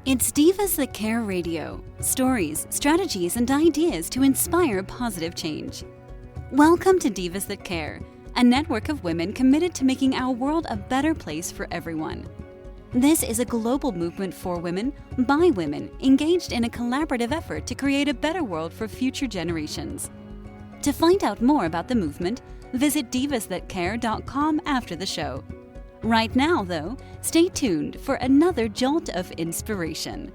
It's Divas That Care Radio. Stories, strategies, and ideas to inspire positive change. Welcome to Divas That Care, a network of women committed to making our world a better place for everyone. This is a global movement for women, by women, engaged in a collaborative effort to create a better world for future generations. To find out more about the movement, visit divasthatcare.com after the show. Right now, though, stay tuned for another jolt of inspiration.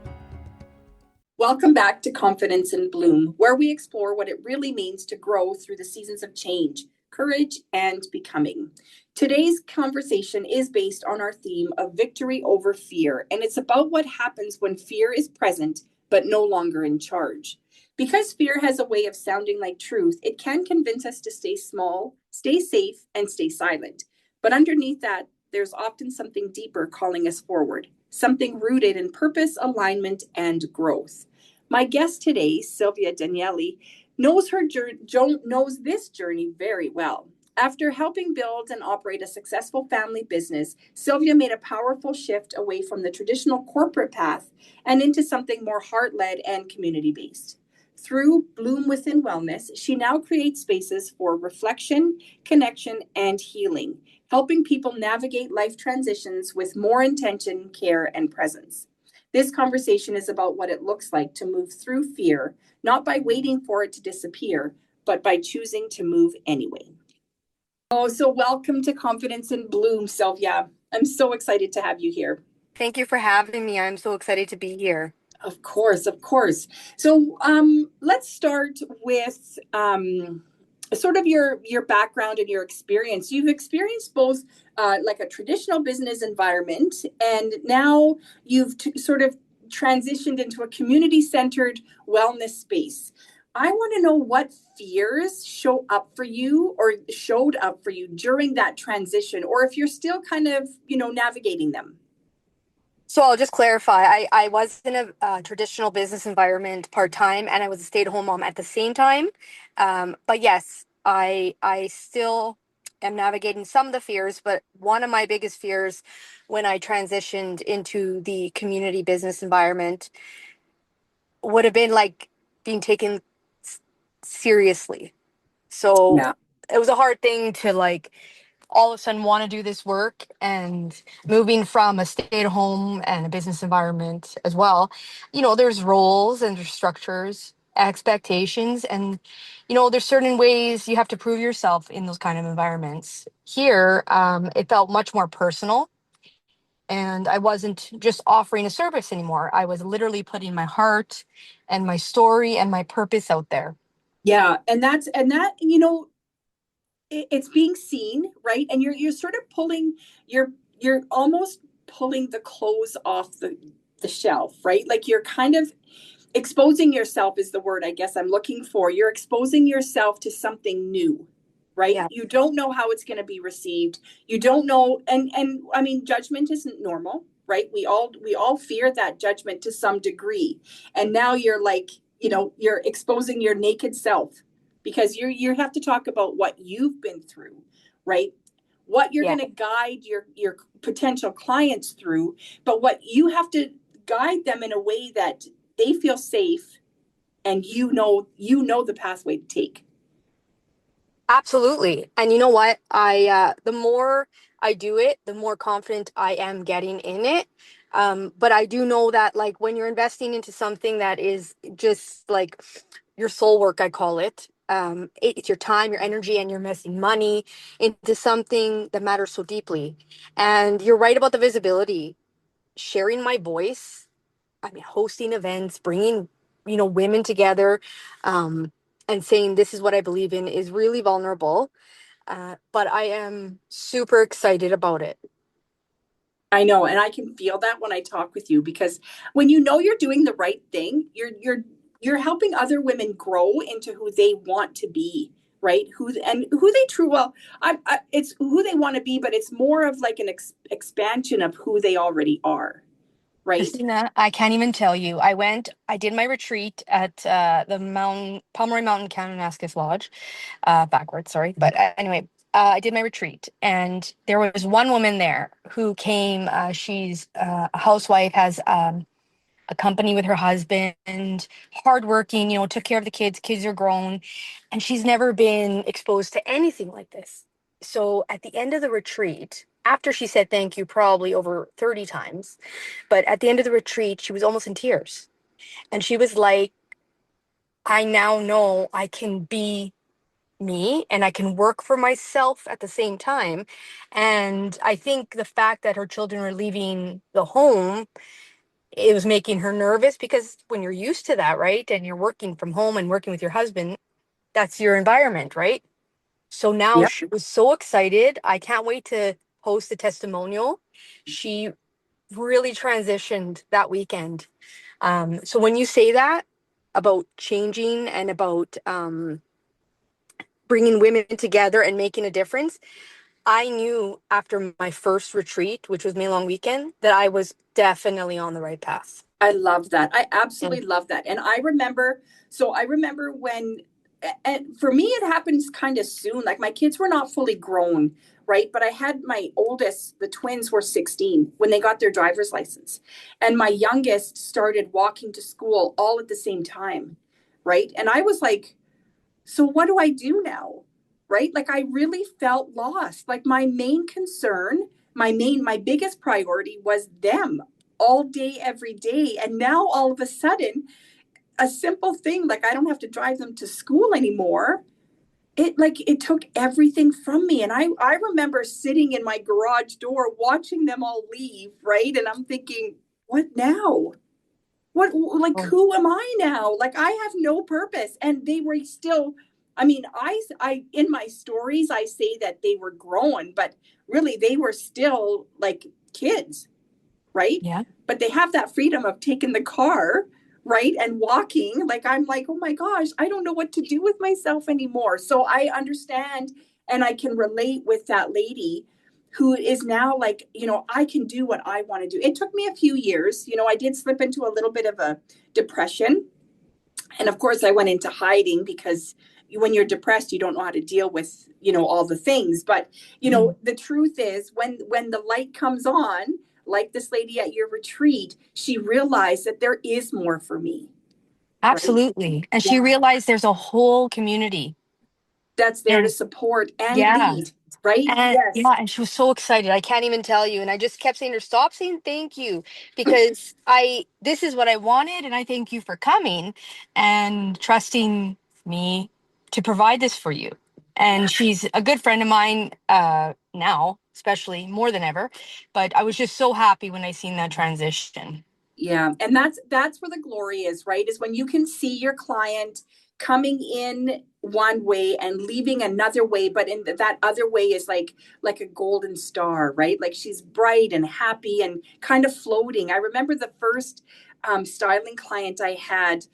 Welcome back to Confidence in Bloom, where we explore what it really means to grow through the seasons of change, courage, and becoming. Today's conversation is based on our theme of victory over fear, and it's about what happens when fear is present but no longer in charge. Because fear has a way of sounding like truth, it can convince us to stay small, stay safe, and stay silent. But underneath that, there's often something deeper calling us forward, something rooted in purpose, alignment, and growth. My guest today, Silvia Daniele, knows this journey very well. After helping build and operate a successful family business, Silvia made a powerful shift away from the traditional corporate path and into something more heart-led and community-based. Through Bloom Within Wellness, she now creates spaces for reflection, connection, and healing, helping people navigate life transitions with more intention, care, and presence. This conversation is about what it looks like to move through fear, not by waiting for it to disappear, but by choosing to move anyway. Oh, so welcome to Confidence in Bloom, Silvia. I'm so excited to have you here. Thank you for having me. I'm so excited to be here. Of course. So let's start with sort of your background and your experience. You've experienced both like a traditional business environment, and now you've sort of transitioned into a community-centered wellness space. I want to know what fears showed up for you during that transition, or if you're still kind of, navigating them. So I'll just clarify. I was in a traditional business environment part-time, and I was a stay-at-home mom at the same time. But yes, I still am navigating some of the fears, but one of my biggest fears when I transitioned into the community business environment would have been like being taken seriously. So Yeah. It was a hard thing to all of a sudden want to do this work, and moving from a stay-at-home and a business environment as well. There's roles and there's structures, expectations, and there's certain ways you have to prove yourself in those kind of environments. Here, it felt much more personal, and I wasn't just offering a service anymore. I was literally putting my heart and my story and my purpose out there. Yeah, and that it's being seen, right? And you're sort of pulling, you're almost pulling the clothes off the shelf, right? Like you're kind of exposing yourself is the word I guess I'm looking for. You're exposing yourself to something new, right? Yeah. You don't know how it's going to be received. You don't know, and I mean, judgment isn't normal, right? We all fear that judgment to some degree, and now you're like, you're exposing your naked self, because you have to talk about what you've been through, right? What you're going to guide your potential clients through, but what you have to guide them in a way that they feel safe, and you know the pathway to take. Absolutely. And you know what? The more I do it, the more confident I am getting in it. But I do know that when you're investing into something that is just like your soul work, I call it, it's your time, your energy, and you're investing money into something that matters so deeply. And you're right about the visibility. Sharing my voice, hosting events, bringing, women together, and saying this is what I believe in is really vulnerable. But I am super excited about it. I know, and I can feel that when I talk with you, because when you're doing the right thing, you're helping other women grow into who they want to be, right? Who they true well. It's who they want to be, but it's more of like an expansion of who they already are, right? Christina, I can't even tell you. I did my retreat at the Pomeroy Mountain Kananaskis Lodge, backwards, sorry. But anyway, I did my retreat, and there was one woman there who came. She's a housewife, has a company with her husband, hardworking, took care of the kids. Kids are grown, and she's never been exposed to anything like this. So at the end of the retreat, after she said thank you probably over 30 times, but at the end of the retreat, she was almost in tears. And she was like, I now know I can be me and I can work for myself at the same time. And I think the fact that her children were leaving the home, it was making her nervous because when you're used to that, right? And you're working from home and working with your husband, that's your environment, right? So now Yep. she was so excited. I can't wait to post the testimonial. She really transitioned that weekend. So when you say that about changing and about bringing women together and making a difference, I knew after my first retreat, which was May Long Weekend, that I was definitely on the right path. I love that. I Mm. absolutely love that. And I remember when, and for me, it happens kind of soon. Like my kids were not fully grown, right? But I had my oldest, the twins were 16 when they got their driver's license. And my youngest started walking to school all at the same time, right? And I was like, so what do I do now? Right? Like I really felt lost. Like my main concern, my biggest priority was them all day, every day. And now all of a sudden, a simple thing like I don't have to drive them to school anymore. It took everything from me. And I remember sitting in my garage door watching them all leave, right? And I'm thinking, what now? What, like, Oh, who am I now? Like, I have no purpose. And they were still, I mean, in my stories, I say that they were grown, but really they were still like kids, right? yeah, But they have that freedom of taking the car, right? And walking. Like, I'm like, oh my gosh, I don't know what to do with myself anymore. So I understand and I can relate with that lady who is now like, I can do what I want to do. It took me a few years. I did slip into a little bit of a depression. And of course, I went into hiding because when you're depressed, you don't know how to deal with, all the things. But, mm, the truth is when the light comes on, like this lady at your retreat, she realized that there is more for me, right? absolutely. And she Yeah. realized there's a whole community. That's there to And support and yeah, lead, right? and Yes. yeah, and she was so excited. I can't even tell you. And I just kept saying to her, stop saying thank you because this is what I wanted. And I thank you for coming and trusting me to provide this for you. And she's a good friend of mine now, especially more than ever. But I was just so happy when I seen that transition. Yeah, and that's where the glory is, right? Is when you can see your client coming in one way and leaving another way, but in that other way is like a golden star, right? Like she's bright and happy and kind of floating. I remember the first styling client I had,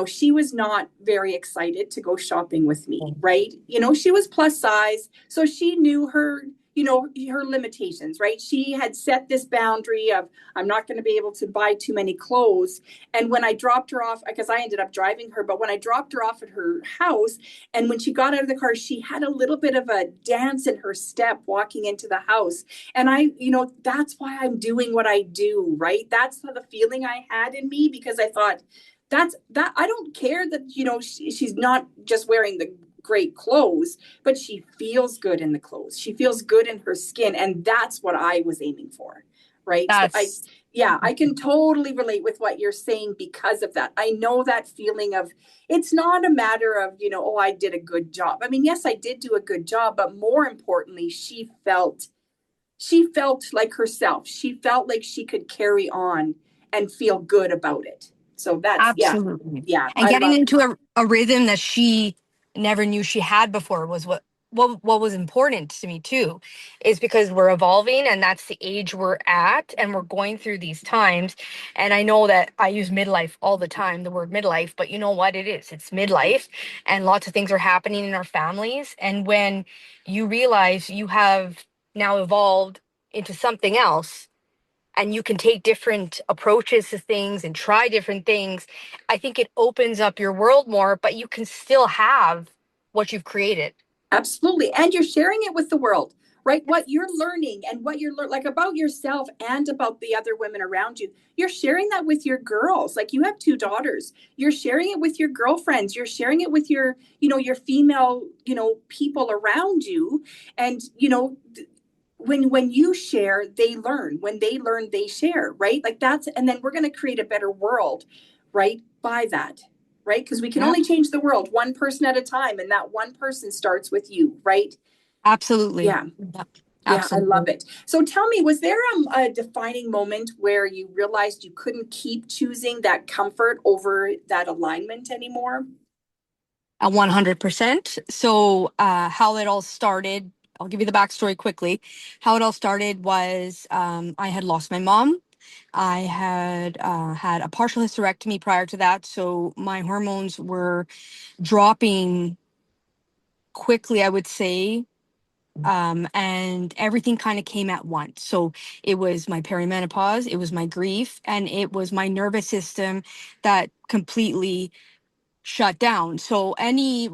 she was not very excited to go shopping with me, right? She was plus size, so she knew her limitations, right? She had set this boundary of I'm not going to be able to buy too many clothes. And when I dropped her off, because I ended up driving her, but when I dropped her off at her house, and when she got out of the car, she had a little bit of a dance in her step walking into the house. And that's why I'm doing what I do, right? That's the feeling I had in me because I thought, that I don't care that she's not just wearing the great clothes, but she feels good in the clothes. She feels good in her skin, and that's what I was aiming for, right? So That's I can totally relate with what you're saying because of that. I know that feeling of it's not a matter of, oh, I did a good job. I mean, yes, I did do a good job, but more importantly, she felt like herself. She felt like she could carry on and feel good about it. So that's, yeah, absolutely. yeah, And I getting love. into a rhythm that she never knew she had before was what was important to me too, is because we're evolving and that's the age we're at and we're going through these times. And I know that I use midlife all the time, the word midlife, but you know what it is? It's midlife and lots of things are happening in our families. And when you realize you have now evolved into something else and you can take different approaches to things and try different things, I think it opens up your world more, but you can still have what you've created. Absolutely. And you're sharing it with the world, right? What you're learning and what you're like about yourself and about the other women around you, you're sharing that with your girls. Like you have 2 daughters, you're sharing it with your girlfriends, you're sharing it with your, your female, people around you. And, when you share, they learn. When they learn, they share, right? Like that's, and then we're going to create a better world, right? By that, right? Because we can Yeah, only change the world one person at a time, and that one person starts with you, right? absolutely. Yeah. Yeah, Yeah, I love absolutely. it. So tell me, was there a defining moment where you realized you couldn't keep choosing that comfort over that alignment anymore? 100%. So, how it all started, I'll give you the backstory quickly. How it all started was I had lost my mom. I had had a partial hysterectomy prior to that. So, my hormones were dropping quickly, I would say. And everything kind of came at once. So, it was my perimenopause, it was my grief, and it was my nervous system that completely shut down. So any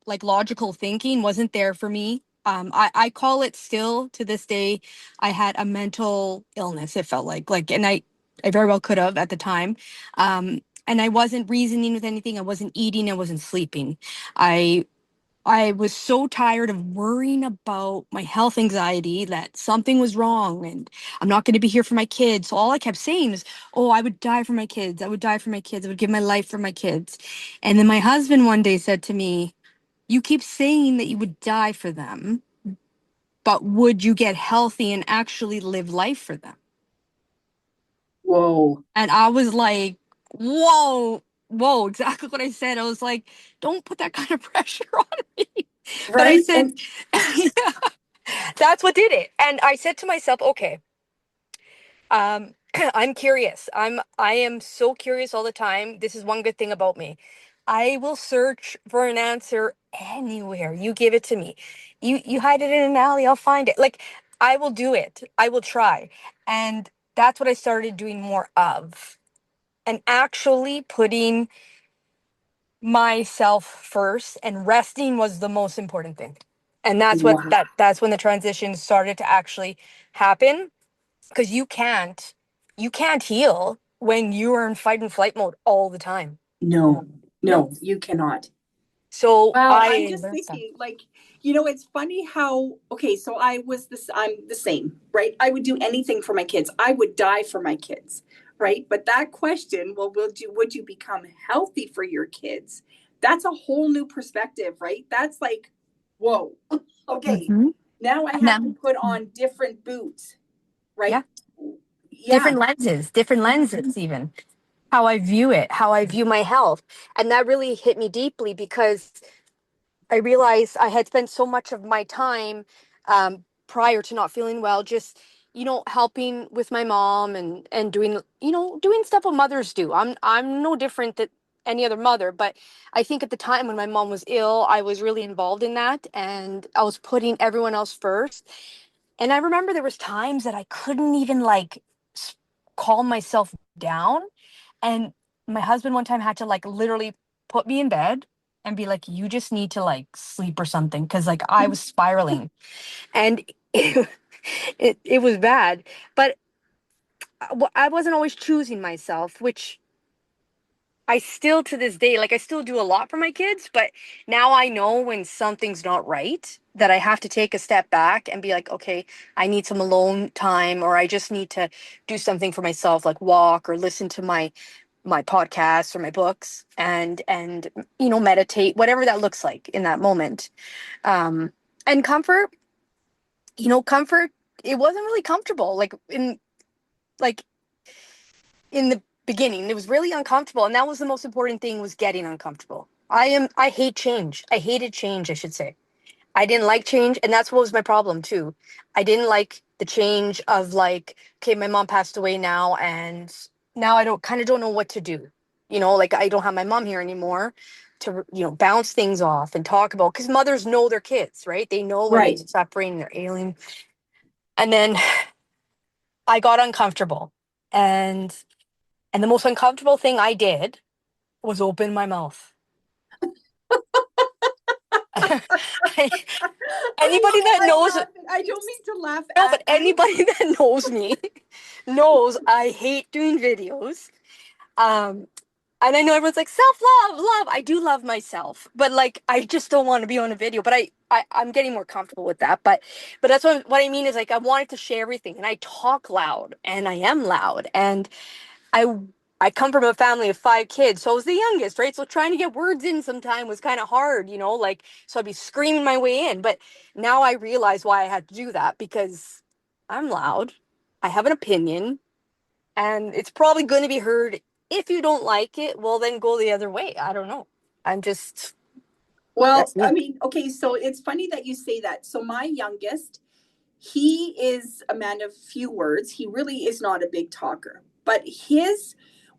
like logical thinking wasn't there for me. I call it still to this day. I had a mental illness. It felt like, and I very well could have at the time. And I wasn't reasoning with anything. I wasn't eating. I wasn't sleeping. I I was so tired of worrying about my health anxiety that something was wrong and I'm not going to be here for my kids. So all I kept saying is, oh, I would die for my kids. I would die for my kids. I would give my life for my kids. And then my husband one day said to me, you keep saying that you would die for them, but would you get healthy and actually live life for them? Whoa. And I was like, whoa, whoa, exactly what I said. I was like, don't put that kind of pressure on me. But I Right. said, And yeah, that's what did it. And I said to myself, okay, I'm curious. I am so curious all the time. This is one good thing about me. I will search for an answer anywhere. You give it to me. You hide it in an alley, I'll find it. Like I will do it. I will try. And that's what I started doing more of. And actually putting myself first and resting was the most important thing. And wow. that's when the transition started to actually happen because you can't heal when you are in fight and flight mode all the time. No, No. no, you cannot. So Wow, I'm I just learned that. thinking, like, it's funny how, okay, so I'm the same, right? I would do anything for my kids. I would die for my kids, right? But that question, well, would you become healthy for your kids? That's a whole new perspective, right? That's like, whoa, okay, Mm-hmm. now I And have to then, put on different boots, yeah, right? Yeah, different lenses, even how I view it, how I view my health. And that really hit me deeply because I realized I had spent so much of my time prior to not feeling well, just helping with my mom and doing doing stuff what mothers do. I'm no different than any other mother, but I think at the time when my mom was ill, I was really involved in that, and I was putting everyone else first. And I remember there was times that I couldn't even like calm myself down, and my husband one time had to like literally put me in bed and be like, you just need to like sleep or something. Cause like I was spiraling and it was bad. But I wasn't always choosing myself, which I still to this day, like I still do a lot for my kids, but now I know when something's not right that I have to take a step back and be like, okay, I need some alone time, or I just need to do something for myself, like walk or listen to my podcasts or my books and meditate, whatever that looks like in that moment. And comfort, it wasn't really comfortable like in the beginning. It was really uncomfortable, and that was the most important thing, was getting uncomfortable. I hate change. I hated change, I should say. I didn't like change, and that's what was my problem too. I didn't like the change of like, okay, my mom passed away now, and now I don't know what to do. Like I don't have my mom here anymore to bounce things off and talk about, because mothers know their kids, right? They know when they're right. suffering, they're ailing. And then I got uncomfortable, and the most uncomfortable thing I did was open my mouth. Anybody that I'm knows, laughing. I don't mean to laugh no, at but you. anybody that knows me knows I hate doing videos. Um, and I know everyone's like self-love, love. I do love myself, but like I just don't want to be on a video. But I'm getting more comfortable with that. But that's what I mean is like I wanted to share everything, and I talk loud, and I am loud, and I I come from a family of 5 kids, so I was the youngest, right? So trying to get words in sometime was kind of hard, like so I'd be screaming my way in. But now I realize why I had to do that because I'm loud. I have an opinion, and it's probably going to be heard. If you don't like it, well then go the other way. I don't know. I'm just Well, that's I me. mean, okay, so it's funny that you say that. So my youngest, he is a man of few words. He really is not a big talker. But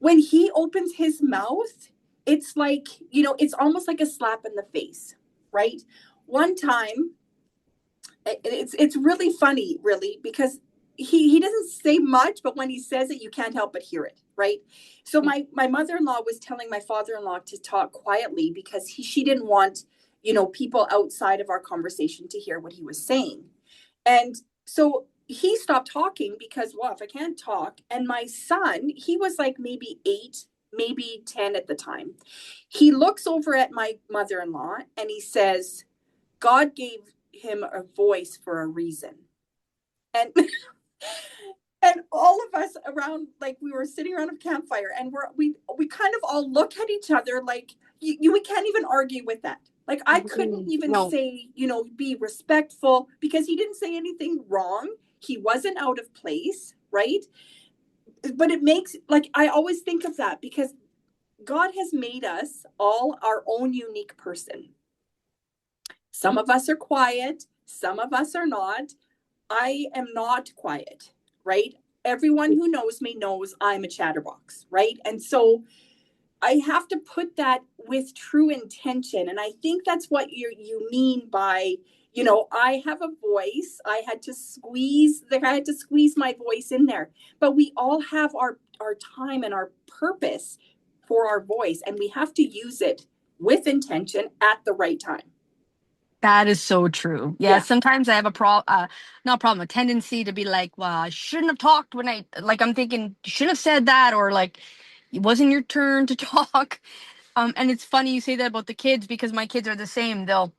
when he opens his mouth, it's like, it's almost like a slap in the face, right? One time, it's really funny, really, because he doesn't say much, but when he says it, you can't help but hear it, right? So my mother-in-law was telling my father-in-law to talk quietly because she didn't want, people outside of our conversation to hear what he was saying. And so he stopped talking because, well, if I can't talk, and my son, he was like maybe 8, maybe 10 at the time. He looks over at my mother-in-law and he says, God gave him a voice for a reason. And and all of us around, like, we were sitting around a campfire, and we kind of all look at each other like, we can't even argue with that. Like, I couldn't even No. say, be respectful, because he didn't say anything wrong. He wasn't out of place, right? But it makes, like, I always think of that because God has made us all our own unique person. Some of us are quiet, some of us are not. I am not quiet, right? Everyone who knows me knows I'm a chatterbox, right? And so I have to put that with true intention. And I think that's what you mean by, I have a voice. I had to squeeze my voice in there. But we all have our time and our purpose for our voice, and we have to use it with intention at the right time. That is so true. Yeah, Yeah, sometimes I have not a problem, a tendency to be like, well, I shouldn't have talked when like, I'm thinking, you shouldn't have said that, or like, it wasn't your turn to talk. And it's funny you say that about the kids because my kids are the same. They'll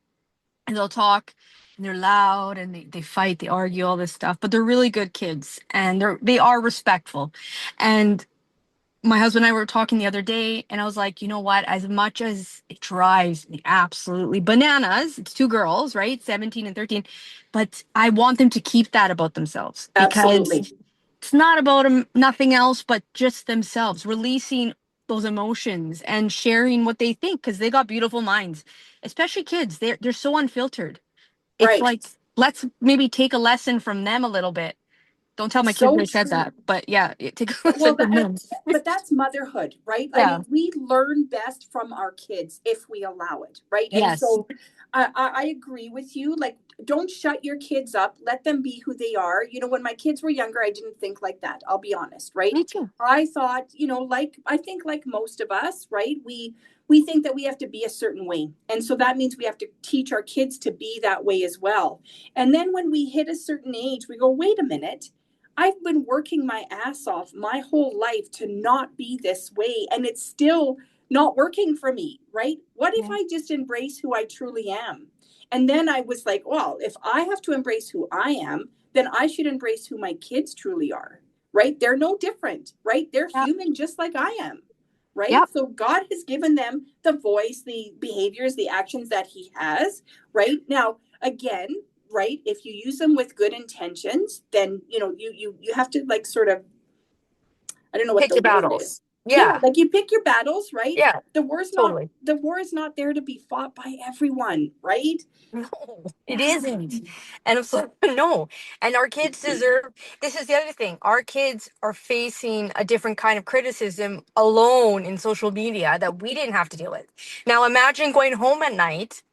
talk and they're loud and they fight, they argue, all this stuff, but they're really good kids and they are respectful. And my husband and I were talking the other day, and I was like, you know what? As much as it drives me absolutely bananas, it's 2 girls, right? 17 and 13. But I want them to keep that about themselves because absolutely. it's not about them, nothing else, but just themselves, releasing those emotions and sharing what they think because they got beautiful minds, especially kids. They're so unfiltered. It's Right. like, let's maybe take a lesson from them a little bit. Don't tell my kids So I said true. that, but yeah, take a lesson Well, from them. but that's motherhood, right? I Yeah. mean, we learn best from our kids if we allow it, right? And Yes. so I agree with you. Like, don't shut your kids up. Let them be who they are. When my kids were younger, I didn't think like that. I'll be honest, right? Me too. I thought, like, I think like most of us, right? We think that we have to be a certain way. And so that means we have to teach our kids to be that way as well. And then when we hit a certain age, we go, wait a minute, I've been working my ass off my whole life to not be this way, and it's still not working for me, right? What if Yeah. I just embrace who I truly am? And then I was like, well, if I have to embrace who I am, then I should embrace who my kids truly are, right? They're no different, right? They're Yep. human just like I am, right? Yep. So God has given them the voice, the behaviors, the actions that He has, right? Now, again, right, if you use them with good intentions, then you have to, like, sort of, I don't know what Pick the your word is. battles. Yeah, Yeah. like, you pick your battles, right? Yeah. The war is not Totally. the war is not there to be fought by everyone, right? No, it Yeah. isn't. And I'm so no. And our kids deserve this is the other thing. Our kids are facing a different kind of criticism alone in social media that we didn't have to deal with. Now imagine going home at night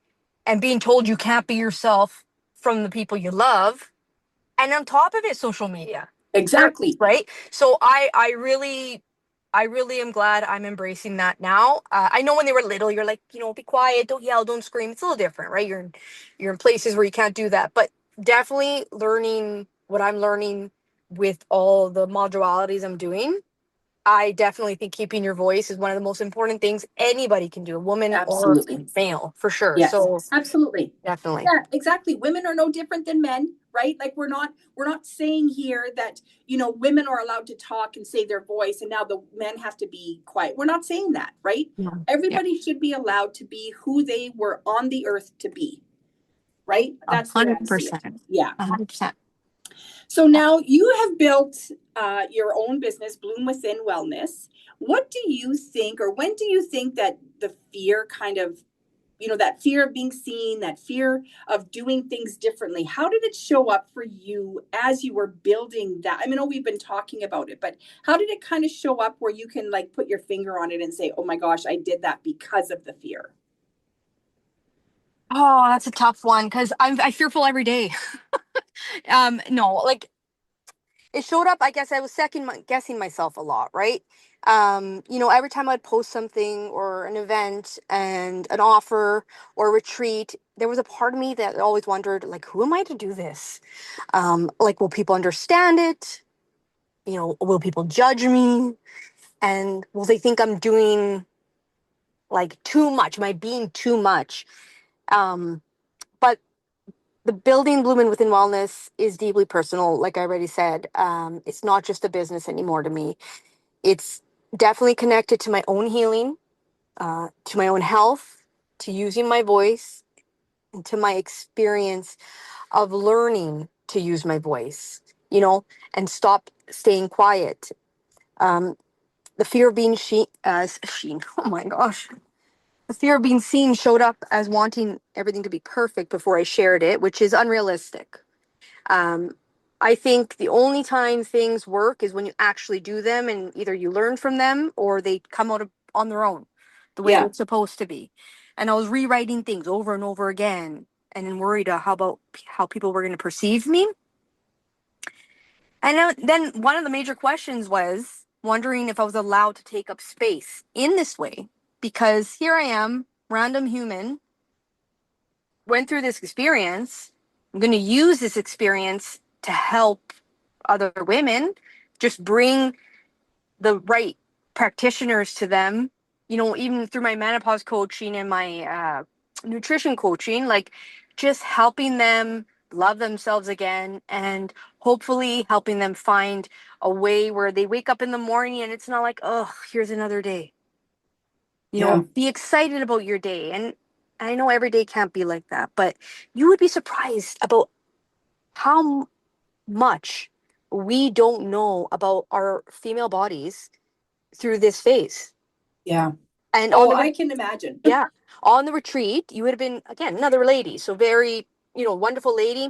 and being told you can't be yourself from the people you love. And on top of it, social media. Exactly. Right? So I really I really am glad I'm embracing that now. I know when they were little, you're like, be quiet, don't yell, don't scream. It's a little different, right? You're in places where you can't do that. But definitely learning what I'm learning with all the modalities I'm doing, I definitely think keeping your voice is one of the most important things anybody can do, a woman or Absolutely. male, for sure. Yes, So absolutely. definitely. Yeah, exactly. Women are no different than men, right? Like we're not saying here that, women are allowed to talk and say their voice and now the men have to be quiet. We're not saying that, right? Yeah. Everybody should be allowed to be who they were on the earth to be, right? That's the way I see it. 100%. Yeah. 100%. So now you have built your own business, Bloom Within Wellness. What do you think, or when do you think that the fear kind of, that fear of being seen, that fear of doing things differently, how did it show up for you as you were building that? I mean, we've been talking about it, but how did it kind of show up where you can like put your finger on it and say, oh my gosh, I did that because of the fear? Oh, that's a tough one because I fearful every day. No, like it showed up. I guess I was guessing myself a lot, right? Every time I'd post something or an event and an offer or a retreat, there was a part of me that always wondered, like, who am I to do this? Like, will people understand it? Will people judge me? And will they think I'm doing like too much? Am I being too much? But the building Blooming Within Wellness is deeply personal. Like I already said, it's not just a business anymore to me. It's definitely connected to my own healing, to my own health, to using my voice, and to my experience of learning to use my voice, and stop staying quiet. Um, the fear of being sheen. Oh my gosh. The fear of being seen showed up as wanting everything to be perfect before I shared it, which is unrealistic. Um, I think the only time things work is when you actually do them and either you learn from them or they come out on their own, the way Yeah. they're supposed to be. And I was rewriting things over and over again and then worried how about how people were going to perceive me. And then one of the major questions was wondering if I was allowed to take up space in this way, because here I am, random human, went through this experience. I'm going to use this experience to help other women, just bring the right practitioners to them, even through my menopause coaching and my nutrition coaching, like just helping them love themselves again and hopefully helping them find a way where they wake up in the morning and it's not like, oh, here's another day. Yeah. Be excited about your day. And I know every day can't be like that, but you would be surprised about how much we don't know about our female bodies through this phase. Yeah. And Oh, I can imagine. yeah, on the retreat, you would have been again another lady, so very, wonderful lady.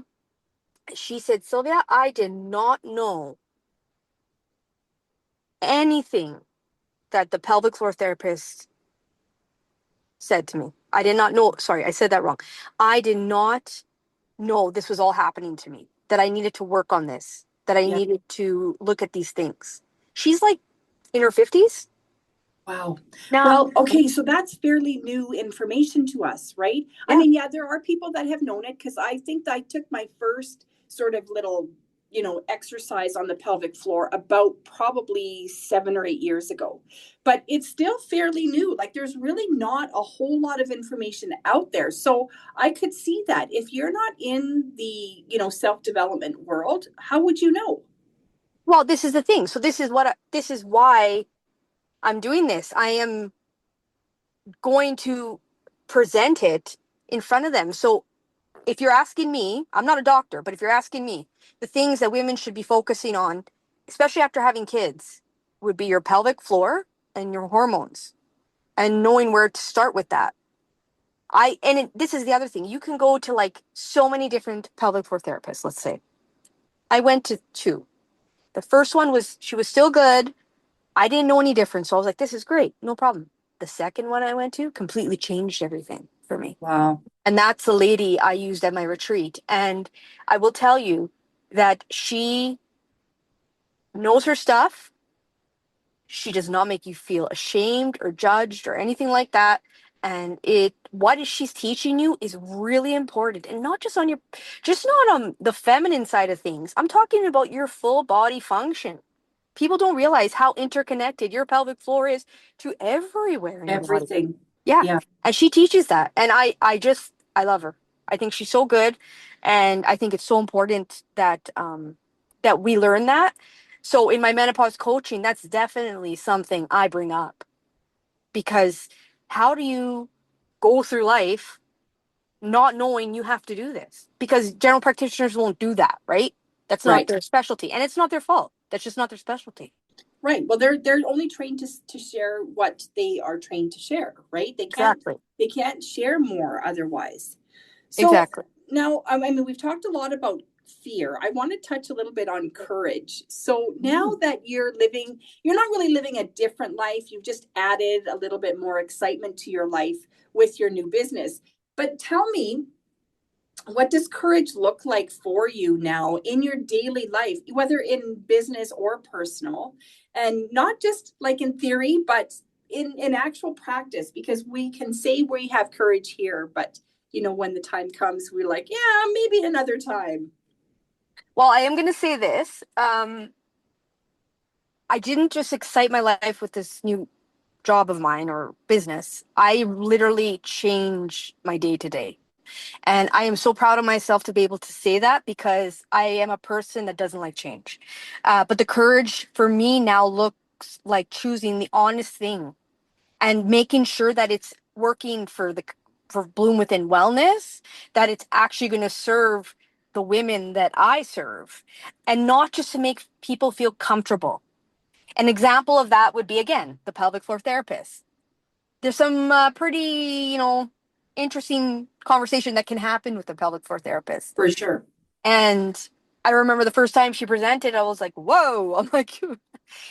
She said, Sylvia, I did not know anything that the pelvic floor therapist said to me. I did not know, sorry, I said that wrong. I did not know this was all happening to me, that I needed to work on this, that I Yeah. needed to look at these things. She's like in her 50s. Wow. Now, Well, okay, so that's fairly new information to us, right? I yeah. mean, yeah, there are people that have known it because I think I took my first sort of little, exercise on the pelvic floor about probably 7 or 8 years ago. But it's still fairly new. Like there's really not a whole lot of information out there. So I could see that if you're not in the, self-development world, how would you know? Well, this is the thing. So this is why I'm doing this. I am going to present it in front of them. So if you're asking me, I'm not a doctor, but if you're asking me, the things that women should be focusing on, especially after having kids, would be your pelvic floor and your hormones and knowing where to start with that. This is the other thing. You can go to like so many different pelvic floor therapists, let's say. I went to two. The first one she was still good. I didn't know any difference. So I was like, this is great. No problem. The second one I went to completely changed everything for me. Wow. And that's the lady I used at my retreat. And I will tell you that she knows her stuff. She does not make you feel ashamed or judged or anything like that. And what she's teaching you is really important, and not just just not on the feminine side of things. I'm talking about your full body function. People don't realize how interconnected your pelvic floor is to everywhere in your body. Everything. Yeah. Yeah. And she teaches that. And I love her. I think she's so good. And I think it's so important that we learn that. So in my menopause coaching, that's definitely something I bring up, because how do you go through life not knowing you have to do this? Because general practitioners won't do that, right? That's not Right. their specialty. And it's not their fault. That's just not their specialty. Right. Well, they're only trained to share what they are trained to share, right? Exactly. They can't share more otherwise. So Exactly. now, I mean, we've talked a lot about fear. I want to touch a little bit on courage. So now that you're not really living a different life. You've just added a little bit more excitement to your life with your new business. But tell me, what does courage look like for you now in your daily life, whether in business or personal, and not just like in theory, but in actual practice? Because we can say we have courage here, but when the time comes, we're like, yeah, maybe another time. Well, I am going to say this. I didn't just excite my life with this new job of mine or business. I literally changed my day to day. And I am so proud of myself to be able to say that, because I am a person that doesn't like change. But the courage for me now looks like choosing the honest thing and making sure that it's working for Bloom Within Wellness, that it's actually going to serve the women that I serve, and not just to make people feel comfortable. An example of that would be, again, the pelvic floor therapist. There's some pretty, interesting conversation that can happen with the pelvic floor therapist. For sure. And I remember the first time she presented, I was like, whoa. I'm like,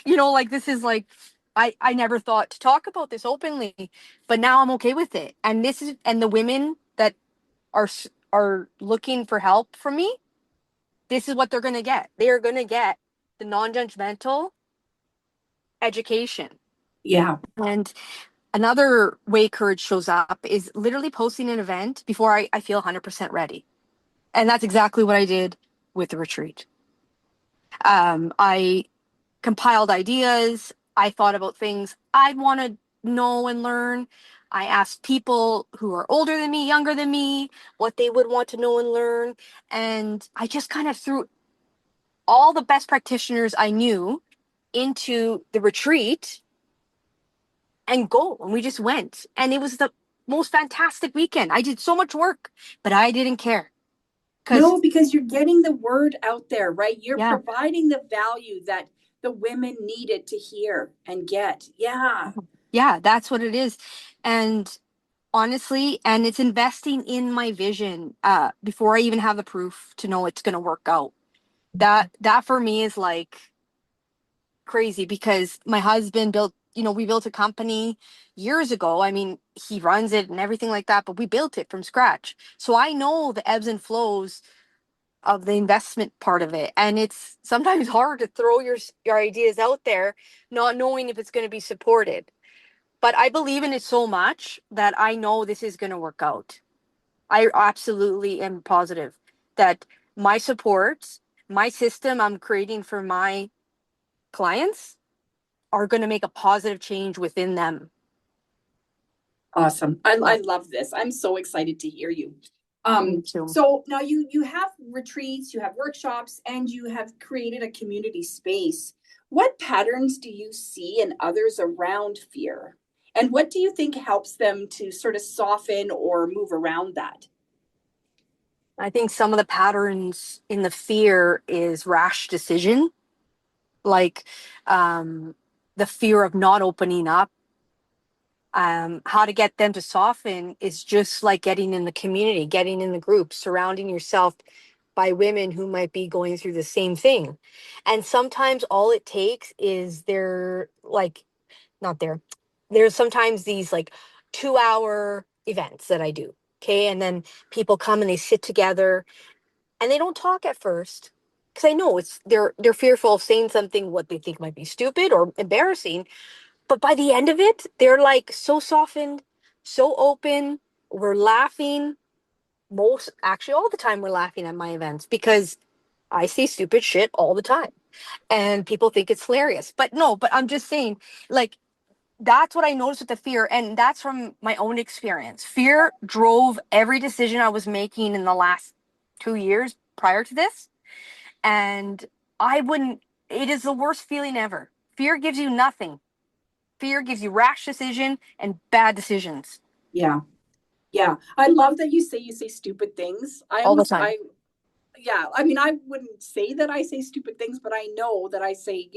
like, this is like, I never thought to talk about this openly, but now I'm okay with it. And the women that are looking for help from me, this is what they're going to get. They are going to get the non-judgmental education. Yeah. And another way courage shows up is literally posting an event before I feel 100% ready. And that's exactly what I did with the retreat. I compiled ideas. I thought about things I'd want to know and learn. I asked people who are older than me, younger than me, what they would want to know and learn. And I just kind of threw all the best practitioners I knew into the retreat and go. And we just went. And it was the most fantastic weekend. I did so much work, but I didn't care. No, because you're getting the word out there, right? You're Yeah. providing the value that the women needed to hear and get. Yeah. Yeah, that's what it is. And honestly, and it's investing in my vision before I even have the proof to know it's going to work out. That for me is like crazy, because my husband we built a company years ago. I mean, he runs it and everything like that, but we built it from scratch. So I know the ebbs and flows of the investment part of it. And it's sometimes hard to throw your ideas out there, not knowing if it's going to be supported. But I believe in it so much that I know this is going to work out. I absolutely am positive that my support, my system I'm creating for my clients are going to make a positive change within them. Awesome. I love this. I'm so excited to hear you. Me too. So now you have retreats, you have workshops, and you have created a community space. What patterns do you see in others around fear? And what do you think helps them to sort of soften or move around that? I think some of the patterns in the fear is rash decision, like the fear of not opening up. How to get them to soften is just like getting in the community, getting in the group, surrounding yourself by women who might be going through the same thing. And sometimes all it takes is there's sometimes these like 2-hour events that I do. Okay. And then people come and they sit together and they don't talk at first. because I know they're fearful of saying something what they think might be stupid or embarrassing. But by the end of it, they're like so softened, so open. We're laughing. Most actually all the time we're laughing at my events because I say stupid shit all the time. And people think it's hilarious. But no, but I'm just saying, like, that's what I noticed with the fear. And that's from my own experience. Fear drove every decision I was making in the last 2 years prior to this. And I wouldn't, it is the worst feeling ever. Fear gives you nothing. Fear gives you rash decision and bad decisions Yeah. Yeah. I love that you say stupid things. all the time. Yeah, I mean, I wouldn't say that I say stupid things, but I know that I say,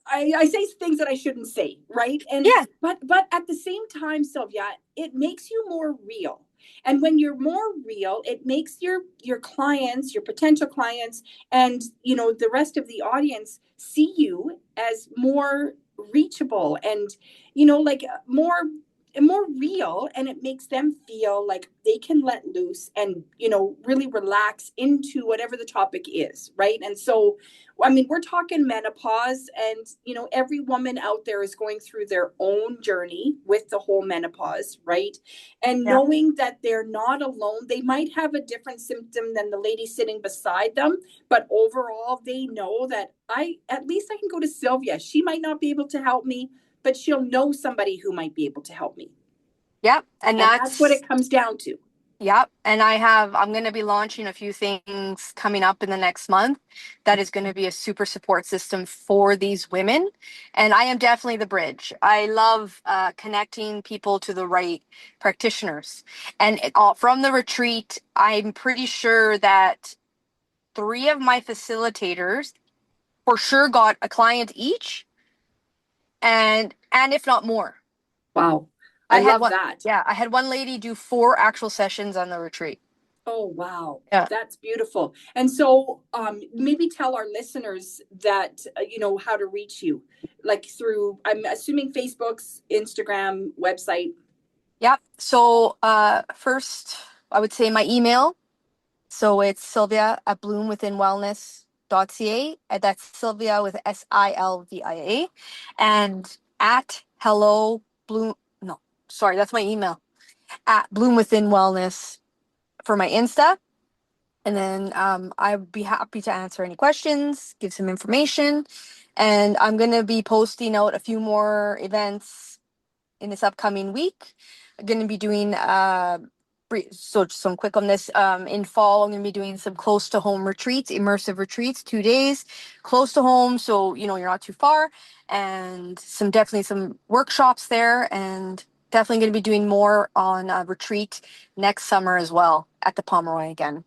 I say things that I shouldn't say, right? And Yeah. but at the same time, Sylvia, it makes you more real. And when you're more real, it makes your clients, your potential clients, and the rest of the audience see you as more reachable and like more real, and it makes them feel like they can let loose and really relax into whatever the topic is, right? And so I mean, we're talking menopause, and every woman out there is going through their own journey with the whole menopause, right? And Yeah. knowing that they're not alone, they might have a different symptom than the lady sitting beside them, but overall they know that at least I can go to Sylvia. She might not be able to help me, but she'll know somebody who might be able to help me. Yep. And And that's what that's, it comes down to. yep. And I'm going to be launching a few things coming up in the next month that is going to be a super support system for these women. And I am definitely the bridge. I love connecting people to the right practitioners. And from the retreat, I'm pretty sure that 3 of my facilitators for sure got a client each, and if not more. Wow. I I had love one, that. yeah, I had one lady do 4 actual sessions on the retreat. Oh, wow. Yeah. That's beautiful. And so maybe tell our listeners that, how to reach you, like through, I'm assuming Facebook's, Instagram, website. Yep. So first I would say my email. So it's Sylvia at bloomwithinwellness.ca. And that's Sylvia with Silvia. And at hello bloom, no, sorry, that's my email. At Bloom Within Wellness for my Insta. And then I'd be happy to answer any questions, give some information. And I'm going to be posting out a few more events in this upcoming week. I'm going to be doing, so just some quick on this, in fall, I'm going to be doing some close to home retreats, immersive retreats, 2 days, close to home. So, you're not too far, and definitely some workshops there, and definitely going to be doing more on a retreat next summer as well at the Pomeroy again.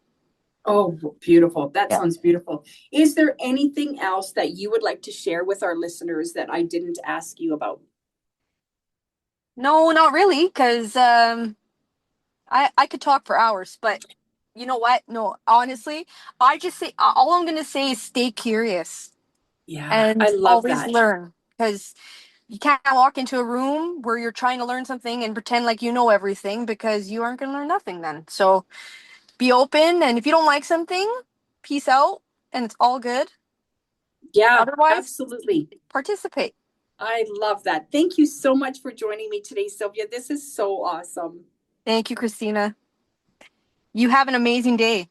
Oh, beautiful. That Yeah. sounds beautiful. Is there anything else that you would like to share with our listeners that I didn't ask you about? No, not really, because I could talk for hours, but you know what? No, honestly, I just say all I'm gonna say is stay curious Yeah, and I love always that. learn, because you can't walk into a room where you're trying to learn something and pretend like you know everything, because you aren't gonna learn nothing then. So be open, and if you don't like something, peace out, and it's all good. Yeah, Otherwise, absolutely. participate. I love that. Thank you so much for joining me today, Sylvia. This is so awesome. Thank you, Christina. You have an amazing day.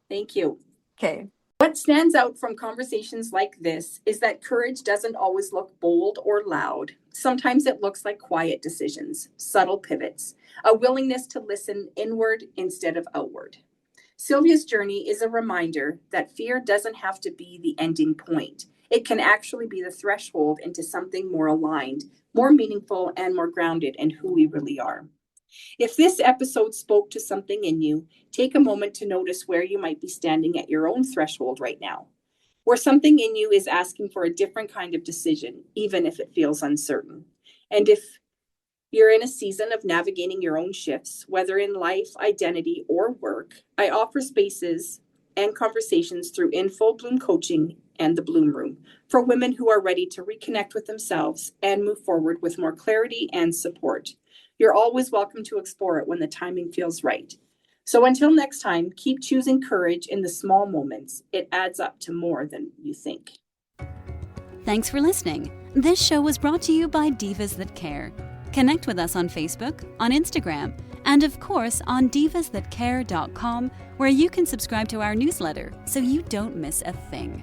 Thank you. Okay. What stands out from conversations like this is that courage doesn't always look bold or loud. Sometimes it looks like quiet decisions, subtle pivots, a willingness to listen inward instead of outward. Sylvia's journey is a reminder that fear doesn't have to be the ending point. It can actually be the threshold into something more aligned, more meaningful, and more grounded in who we really are. If this episode spoke to something in you, take a moment to notice where you might be standing at your own threshold right now, where something in you is asking for a different kind of decision, even if it feels uncertain. And if you're in a season of navigating your own shifts, whether in life, identity, or work, I offer spaces and conversations through In Full Bloom Coaching and the Bloom Room for women who are ready to reconnect with themselves and move forward with more clarity and support. You're always welcome to explore it when the timing feels right. So until next time, keep choosing courage in the small moments. It adds up to more than you think. Thanks for listening. This show was brought to you by Divas That Care. Connect with us on Facebook, on Instagram, and of course on divasthatcare.com, where you can subscribe to our newsletter so you don't miss a thing.